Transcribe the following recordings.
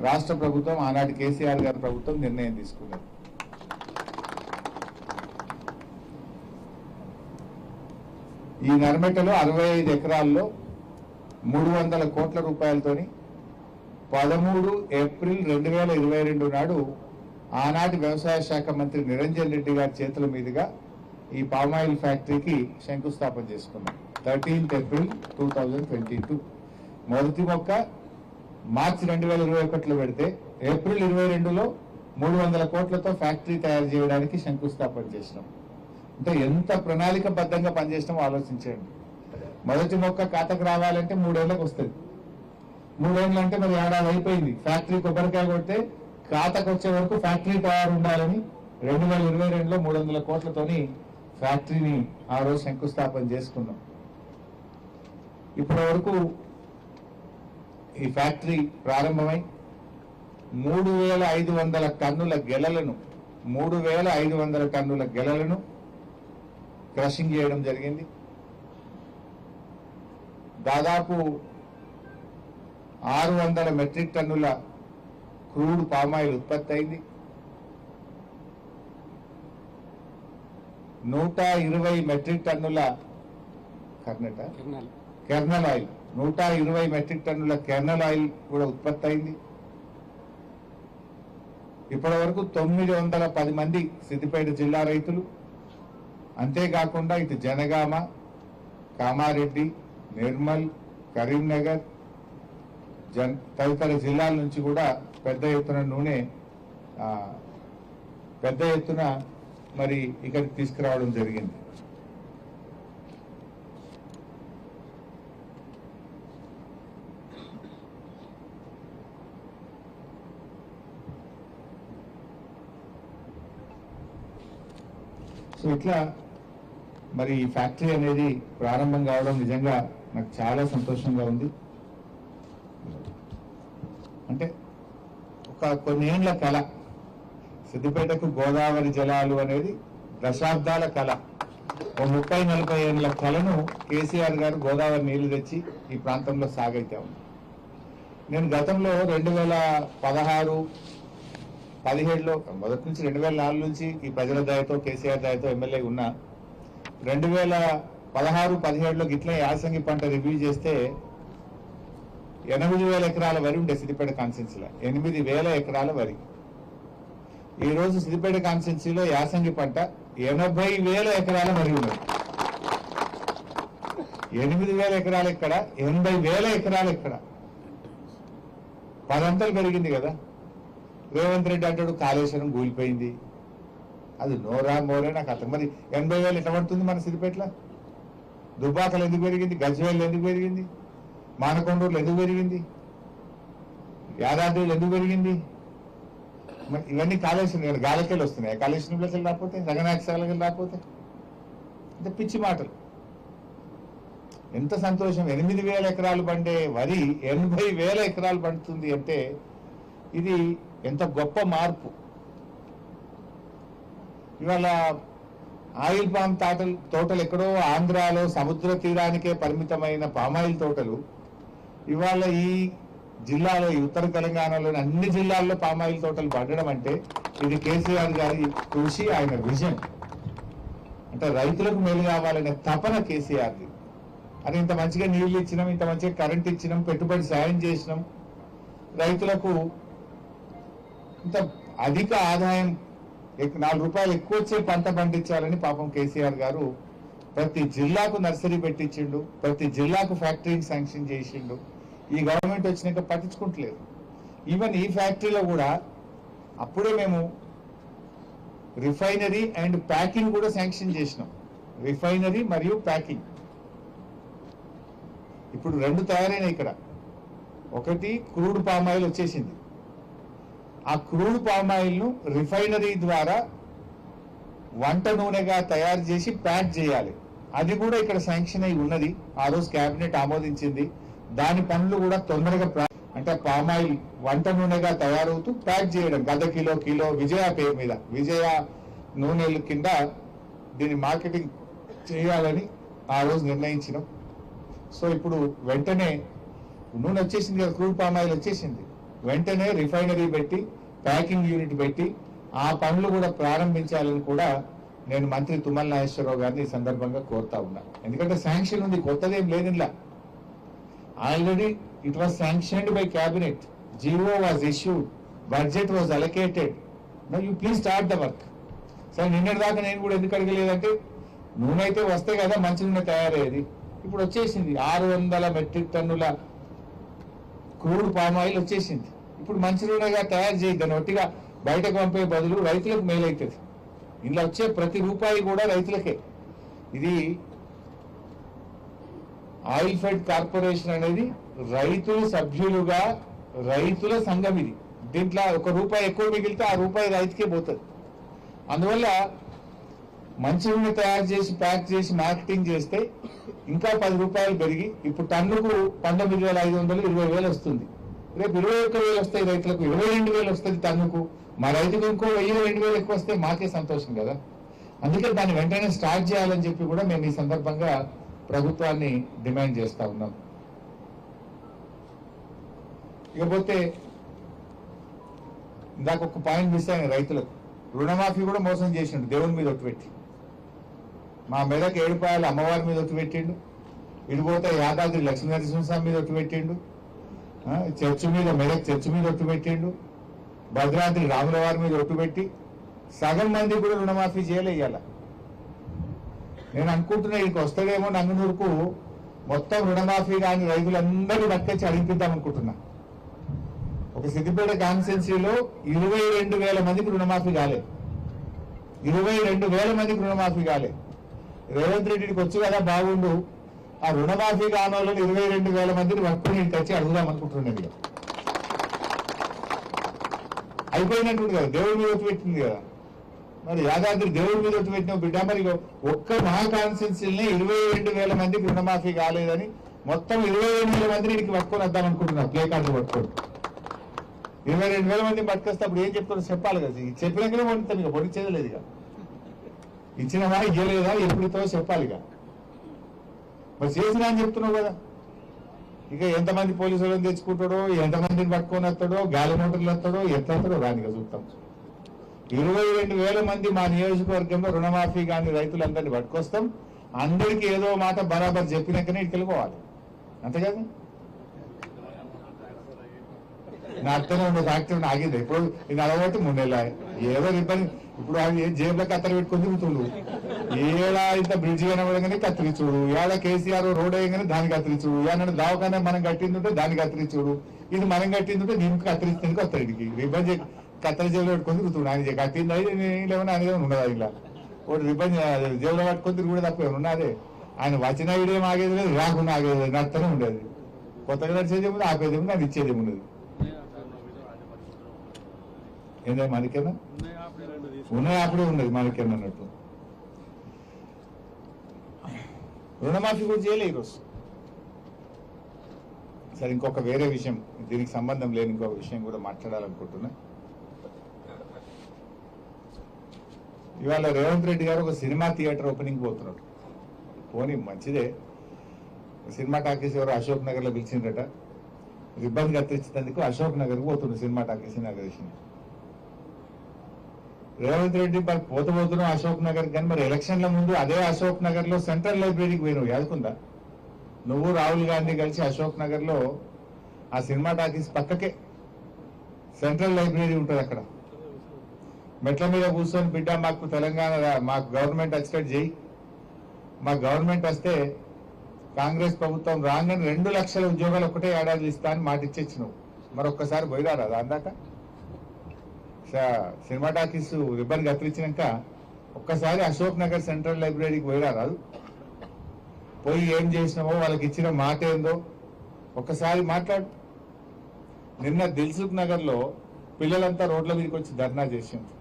రాష్ట్ర ప్రభుత్వం ఆనాటి కేసీఆర్ గారి ప్రభుత్వం నిర్ణయం తీసుకున్నది. ఈ నర్మెటలో 65 ఎకరాల్లో 300 కోట్ల రూపాయలతోని 13 ఏప్రిల్ 2022 నాడు ఆనాటి వ్యవసాయ శాఖ మంత్రి నిరంజన్ రెడ్డి గారి చేతుల మీదుగా ఈ పామాయిల్ ఫ్యాక్టరీకి శంకుస్థాపన చేసుకున్నాం. 13th ఏప్రిల్ 2022 మొదటి మొక్క మార్చి 2021లో పెడితే ఏప్రిల్ 22లో 300 కోట్లతో ఫ్యాక్టరీ తయారు చేయడానికి శంకుస్థాపన చేసినాం. అంటే ఎంత ప్రణాళికబద్ధంగా పనిచేసినామో ఆలోచించండి. మొదటి మొక్క ఖాతాకు రావాలంటే 3 ఏళ్ళకి వస్తుంది. 3 ఏళ్ళు అంటే మరి ఏడాది అయిపోయింది. ఫ్యాక్టరీ కొబ్బరికాయ కొడితే ఖాతాకు వచ్చే వరకు ఫ్యాక్టరీ తయారు ఉండాలని 2022లో 300 కోట్లతోని ఫ్యాక్టరీని ఆ రోజు శంకుస్థాపన చేసుకున్నాం. ఇప్పటి వరకు ఈ ఫ్యాక్టరీ ప్రారంభమై 3500 టన్నుల గెలలను 3500 టన్నుల గెలలను క్రషింగ్ చేయడం జరిగింది. దాదాపు 600 మెట్రిక్ టన్నుల క్రూడ్ పామాయిల్ ఉత్పత్తి అయింది. 120 మెట్రిక్ టన్నుల కెర్నల్ ఆయిల్ 120 మెట్రిక్ టన్నుల కెర్నల్ ఆయిల్ కూడా ఉత్పత్తి అయింది. ఇప్పటి వరకు 910 మంది సిద్దిపేట జిల్లా రైతులు, అంతేకాకుండా ఇటు జనగామ, కామారెడ్డి, నిర్మల్, కరీంనగర్ తదితర జిల్లాల నుంచి కూడా పెద్ద ఎత్తున నూనె పెద్ద ఎత్తున మరి ఇక్కడికి తీసుకురావడం జరిగింది. సో ఇట్లా మరి ఈ ఫ్యాక్టరీ అనేది ప్రారంభం కావడం నిజంగా నాకు చాలా సంతోషంగా ఉంది. అంటే కొన్ని ఏళ్ల కళ, సిద్దిపేటకు గోదావరి జలాలు అనేది దశాబ్దాల కళ. 30-40 ఏళ్ల కళను కేసీఆర్ గారు గోదావరి నీళ్లు తెచ్చి ఈ ప్రాంతంలో సాగైతే ఉంది. నేను గతంలో 2016-17లో మొదటి నుంచి 2004 నుంచి ఈ ప్రజల దయతో కేసీఆర్ దయతో ఎమ్మెల్యే ఉన్నా. 2016-17లో గిట్లే యాసంగి పంట రివ్యూ చేస్తే 8,000 ఎకరాల వరి ఉండే సిద్దిపేట కాన్స్టిట్యున్సీలో. 8,000 ఎకరాల వరి. ఈ రోజు సిద్దిపేట కాన్స్టిట్యున్సీలో యాసంగి పంట 80,000 ఎకరాల వరి ఉన్నది. 8,000 ఎకరాలు ఎక్కడ, 80,000 ఎకరాలు ఎక్కడ? 10 అంతలు పెరిగింది కదా. రేవంత్ రెడ్డి అంటాడు కాళేశ్వరం కూలిపోయింది. అది నోరా మోరే నాకు అర్థం. మరి 80,000 ఎట్లా పడుతుంది మన సిద్దిపేటలో? దుబ్బాకలు ఎందుకు పెరిగింది? గజ్వేల్ ఎందుకు పెరిగింది? మానకొండూరులు ఎందుకు పెరిగింది? యాదాద్రిలో ఎందుకు పెరిగింది? ఇవన్నీ కాళేశ్వరం గాలికెళ్ళి వస్తున్నాయి. కాళేశ్వరం ప్లేసులు రాకపోతే, జగనాయకశాలకి రాకపోతే అంటే పిచ్చి మాటలు. ఎంత సంతోషం. 8,000 ఎకరాలు పండే వరి 80,000 ఎకరాలు పండుతుంది అంటే ఇది ఎంత గొప్ప మార్పు. ఇవాళ ఆయిల్ పామ్ తోటలు ఎక్కడో ఆంధ్రాలో సముద్ర తీరానికే పరిమితమైన పామాయిల్ తోటలు ఇవాళ ఈ జిల్లాలో, ఈ ఉత్తర తెలంగాణలోని అన్ని జిల్లాల్లో పామాయిల్ తోటలు పండడం అంటే ఇది కేసీఆర్ గారి కృషి, ఆయన విజన్. అంటే రైతులకు మేలు కావాలనే తపన కేసీఆర్ది. అని ఇంత మంచిగా నీళ్లు ఇచ్చినాం, ఇంత మంచిగా కరెంట్ ఇచ్చినాం, పెట్టుబడి సాయం చేసినాం, రైతులకు ఇంత అధిక ఆదాయం 4 రూపాయలు ఎక్కువ వచ్చే పంట పండించాలని పాపం కేసీఆర్ గారు ప్రతి జిల్లాకు నర్సరీ పెట్టించిండు, ప్రతి జిల్లాకు ఫ్యాక్టరీని శాంక్షన్ చేసిండు. ఈ గవర్నమెంట్ వచ్చినాక పట్టించుకుంటలేదు. ఈవెన్ ఈ ఫ్యాక్టరీలో కూడా అప్పుడే మేము రిఫైనరీ అండ్ ప్యాకింగ్ కూడా శాంక్షన్ చేసినాం. రిఫైనరీ మరియు ప్యాకింగ్ ఇప్పుడు 2 తయారైనాయి ఇక్కడ. ఒకటి క్రూడ్ పామాయిల్ వచ్చేసింది. ఆ క్రూడ్ పామాయిల్ ను రిఫైనరీ ద్వారా వంట నూనెగా తయారు చేసి ప్యాక్ చేయాలి. అది కూడా ఇక్కడ శాంక్షన్ అయి ఉన్నది. ఆ రోజు కేబినెట్ ఆమోదించింది. దాని పనులు కూడా తొందరగా అంటే పామాయిల్ వంట నూనెగా తయారవుతూ ప్యాక్ చేయడం, గద కిలో విజయ పేరు మీద, విజయ నూనెల కింద దీన్ని మార్కెటింగ్ చేయాలని ఆ రోజు నిర్ణయించినాం. సో ఇప్పుడు వెంటనే నూనె వచ్చేసింది కదా, క్రూడ్ పామాయిల్ వచ్చేసింది. వెంటనే రిఫైనరీ పెట్టి ప్యాకింగ్ యూనిట్ పెట్టి ఆ పనులు కూడా ప్రారంభించాలని కూడా నేను మంత్రి తుమ్మల నాగేశ్వరరావు గారిని ఈ సందర్భంగా కోరుతా ఉన్నా. ఎందుకంటే శాంక్షన్ ఉంది, కొత్తదేం లేదు ఇలా. Already it was sanctioned by cabinet, GO was issued, budget was allocated. Now you please start the work. సరే నిన్నటి దాకా నేను కూడా ఎందుకు అడగలేదంటే నూనె అయితే వస్తే కదా మంచి నూనె తయారయ్యేది. ఇప్పుడు వచ్చేసింది 600 మెట్రిక్ టన్నుల క్రూడ్ పామ్ ఆయిల్ వచ్చేసింది. ఇప్పుడు మంచి నూనెగా తయారు చేయద్దని ఒట్టిగా బయటకు పంపే బదులు రైతులకు మేలవుతుంది. ఇందులో వచ్చే ప్రతి రూపాయి కూడా రైతులకే. ఇది ఆయిల్ ఫెడ్ కార్పొరేషన్ అనేది రైతుల సభ్యులుగా రైతుల సంఘం. ఇది దీంట్లో ₹1 ఎక్కువ మిగిలితే ఆ రూపాయి రైతుకే పోతుంది. అందువల్ల మంచి నూనె తయారు చేసి ప్యాక్ చేసి మార్కెటింగ్ చేస్తే ఇంకా ₹10 పెరిగి ఇప్పుడు టన్నుకు 19,500 20,000 వస్తుంది. రేపు 21,000 వస్తాయి రైతులకు, 22,000 వస్తుంది టన్నుకు. మా రైతుకు ఇంకో 1,000-2,000 ఎక్కువ వస్తే మాకే సంతోషం కదా. అందుకే దాన్ని వెంటనే స్టార్ట్ చేయాలని చెప్పి కూడా మేము ఈ సందర్భంగా ప్రభుత్వాన్ని డిమాండ్ చేస్తా ఉన్నాం. ఇకపోతే ఇందాక ఒక పాయింట్ మిస్ అయిన రైతులకు రుణమాఫీ కూడా మోసం చేసిండు. దేవుని మీద ఒట్టు పెట్టి మా మెదక్ ఏడుపాయలు అమ్మవారి మీద ఒట్టు పెట్టిండు. ఇడిపోతే యాదాద్రి లక్ష్మీనరసింహస్వామి మీద ఒట్టు పెట్టిండు. చర్చి మీద మెదక్ చర్చి మీద ఒట్టు పెట్టిండు. భద్రాద్రి రాముల వారి మీద ఒట్టు పెట్టి సగం మంది కూడా రుణమాఫీ చేయలేయాల. నేను అనుకుంటున్నా ఇక వస్తాడేమో నంగనూరుకు మొత్తం రుణమాఫీ కాని రైతులందరూ పట్టుకొచ్చి అడిగిద్దాం అనుకుంటున్నా. ఒక సిద్దిపేట కాన్స్టిట్యున్సీలో 22,000 మందికి రుణమాఫీ కాలేదు. 22,000 మందికి రుణమాఫీ కాలేదు. రేవంత్ రెడ్డికి వచ్చు కదా బాగుండు, ఆ రుణమాఫీ కాని వాళ్ళని 22,000 మందిని పట్టుకుని ఇంటికి వచ్చి అడుగుదాం అనుకుంటున్నది. అయిపోయినట్టు కదా, దేవుడి మీద ఒట్టు పెట్టింది కదా. మరి యాదాద్రి దేవుడి మీద ఒట్టు పెట్టిన బిడ్డ, మరి ఒక్క మా కాన్స్టిట్యున్సీని 22,000 మందికి రుణమాఫీ కాలేదని మొత్తం 22,000 మందిని ఇంటికి పట్టుకొని వద్దాం అనుకుంటున్నారు. ప్లే కార్డు పట్టుకొని 22,000 మందిని పట్టుకొస్తే అప్పుడు ఏం చెప్తారో చెప్పాలి కదా. చెప్పినాకనే పండుతాం, ఇక పొడిచేది లేదు. ఇక ఇచ్చినవా ఇవ్వలేదా ఎప్పుడుతో చెప్పాలి. ఇక మరి చేసినా అని చెప్తున్నావు కదా. ఇక ఎంతమంది పోలీసులను తెచ్చుకుంటాడో, ఎంతమందిని పట్టుకొని వస్తాడో, గాలి మోటార్లు వస్తాడో, ఎట్లస్తాడో రానిగా చూస్తాం. 22,000 మంది మా నియోజకవర్గంలో రుణమాఫీ కానీ రైతులందరినీ పట్టుకొస్తాం. అందరికీ ఏదో మాట బరాబర్ చెప్పినాకనే ఇక్కడికి వెళ్ళిపోవాలి. అంతే కదా. నా అర్థంగా ఉండే ఫ్యాక్టరీ ఆగింది. ఇప్పుడు ఇది అలవాటు 3 నెలలు ఏదో ఇబ్బంది. ఇప్పుడు అవి జేబులో కత్తెర పెట్టుకొని తిరుగుతుడు. ఏడా ఇంత బ్రిడ్జ్ కనబడగానే కత్తిరించుడు, ఏడా కేసీఆర్ రోడ్ వేయగానే దాన్ని కత్తిరించుడు, ఏమన్నా దవాఖాన మనం కట్టిందంటే దాన్ని కత్తిరించుడు, ఇది మనం కట్టిందంటే దీనికి కత్తిరిస్తుంది కొత్తడికి రిబ్బన్ కత్తెర జేబులో పెట్టుకొని తిరుగుతుడు. ఆయన కట్టింది లేవన్నా అనేది ఉన్నదా ఇలా ఒకటి రిబ్బన్ జేబులో పట్టుకొని తిరుగుడు తప్ప ఏమైనా ఉన్నదే. ఆయన వచ్చిన ఇడేం ఆగేది లేదు, రాకుండా ఆగేది లేదు, నడుతూనే ఉండేది. కొత్తగా నడిచేది ఏముంది, ఆపేది ఏముంది, అది ఇచ్చేది ఏమున్నది. ఏంటంటే మనకేనా ఉన్నాయి, అప్పుడే ఉన్నది మనకేనా అన్నట్టు. రుణమాఫీ కూడా చేయలే ఈరోజు. సరే, ఇంకొక వేరే విషయం, దీనికి సంబంధం లేని ఇంకొక విషయం కూడా మాట్లాడాలనుకుంటున్నా. ఇవాళ రేవంత్ రెడ్డి గారు ఒక సినిమా థియేటర్ ఓపెనింగ్ పోతున్నాడు. పోనీ మంచిదే. సినిమా టాకీస్ ఎవరు అశోక్ నగర్ లో పిలిచిందట, రిబ్బన్ కత్తిరించినందుకు అశోక్ నగర్ పోతుండ్రు cinema talkies inauguration. Revanth Reddy మరి పోతున్నాం అశోక్ నగర్, కానీ మరి ఎలక్షన్ల ముందు అదే అశోక్ నగర్ లో సెంట్రల్ లైబ్రరీకి పోయినావు, యాదుకుందా? నువ్వు రాహుల్ గాంధీ కలిసి అశోక్ నగర్ లో ఆ సినిమా టాకీస్ పక్కకే సెంట్రల్ లైబ్రరీ ఉంటుంది. అక్కడ మెట్ల మీద కూర్చొని బిడ్డ మాకు తెలంగాణ మాకు గవర్నమెంట్ వచ్చేటట్టు చేయి, మా గవర్నమెంట్ వస్తే కాంగ్రెస్ ప్రభుత్వం రాగానే 2 లక్షల ఉద్యోగాలు ఒకటే ఏడాది ఇస్తా అని మాట ఇచ్చేచ్చినావు. మరొక్కసారి పోయిరారా అందాక సినిమా టాకీస్ రిబ్బన్ కత్తిరించినాక ఒక్కసారి అశోక్ నగర్ సెంట్రల్ లైబ్రరీకి పోయిరారాదు? పోయి ఏం చేసినావో, వాళ్ళకి ఇచ్చిన మాట ఏందో ఒక్కసారి మాట్లాడు. నిన్న దిల్సుఖ్ నగర్ లో పిల్లలంతా రోడ్ల మీదకి వచ్చి ధర్నా చేసింది.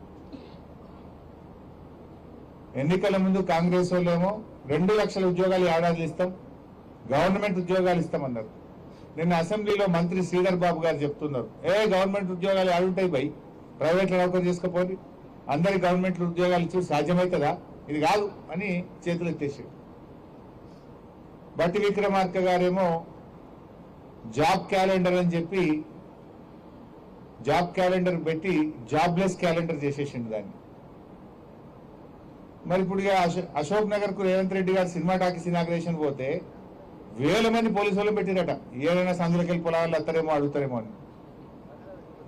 ఎన్నికల ముందు కాంగ్రెస్ వాళ్ళేమో 2 లక్షల ఉద్యోగాలు ఏడాది ఇస్తాం, గవర్నమెంట్ ఉద్యోగాలు ఇస్తామన్నారు. నిన్న అసెంబ్లీలో మంత్రి శ్రీధర్ బాబు గారు చెప్తున్నారు, గవర్నమెంట్ ఉద్యోగాలు ఆడుంటాయి బై, ప్రైవేట్లో నౌకరు చేసుకోపోయి అందరి గవర్నమెంట్ ఉద్యోగాలు ఇచ్చి సాధ్యమవుతుందా? ఇది కాదు అని చేతులు ఎత్తేసాడు. బట్టి విక్రమార్క గారేమో జాబ్ క్యాలెండర్ అని చెప్పి జాబ్ క్యాలెండర్ పెట్టి జాబ్లెస్ క్యాలెండర్ చేసేసిండు దాన్ని. మరి ఇప్పుడు ఇక అశోక్ నగర్ కు రేవంత్ రెడ్డి గారు సినిమా టాకీస్ ఇనాగ్రేషన్ పోతే వేల మంది పోలీసు వాళ్ళు పెట్టిరట. ఏదైనా సందులకెళ్ళి పొలాలు వస్తారేమో అడుగుతారేమో అని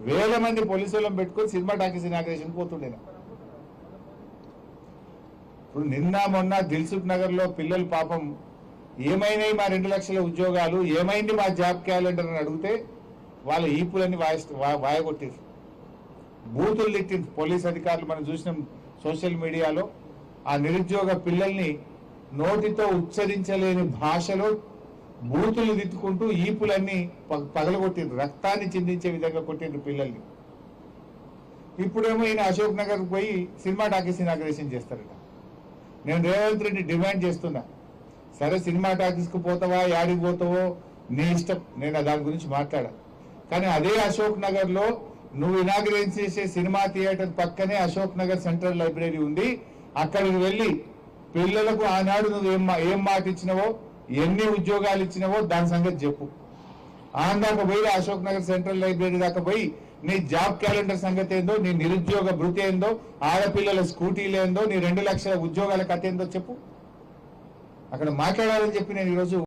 వేల మంది పోలీసు వాళ్ళని పెట్టుకొని సినిమా టాకీస్ ఇనాగ్రేషన్ పోతుండేనా. ఇప్పుడు నిన్న మొన్న దిల్సుఖ్ నగర్ లో పిల్లలు పాపం ఏమైనాయి మా 2 లక్షల ఉద్యోగాలు, ఏమైంది మా జాబ్ క్యాలెండర్ అని అడిగితే వాళ్ళ ఈపులన్నీ వాయగొట్టారు, బూతులు తిట్టింది పోలీస్ అధికారులు. మనం చూసినాం సోషల్ మీడియాలో ఆ నిరుద్యోగ పిల్లల్ని నోటితో ఉచ్చరించలేని భాషలో బూతులు తిట్టుకుంటూ ఈపులన్నీ పగలగొట్టిండ్రు, రక్తాన్ని చిందించే విధంగా కొట్టిండ్రు పిల్లల్ని. ఇప్పుడేమో ఈయన అశోక్ నగర్ పోయి సినిమా టాకీస్ ఇనాగ్రేషన్ చేస్తారట. నేను రేవంత్ రెడ్డి డిమాండ్ చేస్తున్నా, సరే సినిమా టాకీస్కి పోతావా యాడికి పోతావో నీ ఇష్టం, నేను దాని గురించి మాట్లాడా. కానీ అదే అశోక్ నగర్ లో నువ్వు ఇనాగ్రేట్ చేసే సినిమా థియేటర్ పక్కనే అశోక్ నగర్ సెంట్రల్ లైబ్రరీ ఉంది. అక్కడికి వెళ్ళి పిల్లలకు ఆనాడు నువ్వు ఏం మాట ఇచ్చినవో, ఎన్ని ఉద్యోగాలు ఇచ్చినవో దాని సంగతి చెప్పు. దాకా పోయి అశోక్ నగర్ సెంట్రల్ లైబ్రరీ దాకా పోయి నీ జాబ్ క్యాలెండర్ సంగతి ఏందో, నీ నిరుద్యోగ భృతి ఏందో, ఆడపిల్లల స్కూటీలు ఏందో, నీ 2 లక్షల ఉద్యోగాల కథ ఏందో చెప్పు. అక్కడ మాట్లాడాలని చెప్పి నేను ఈరోజు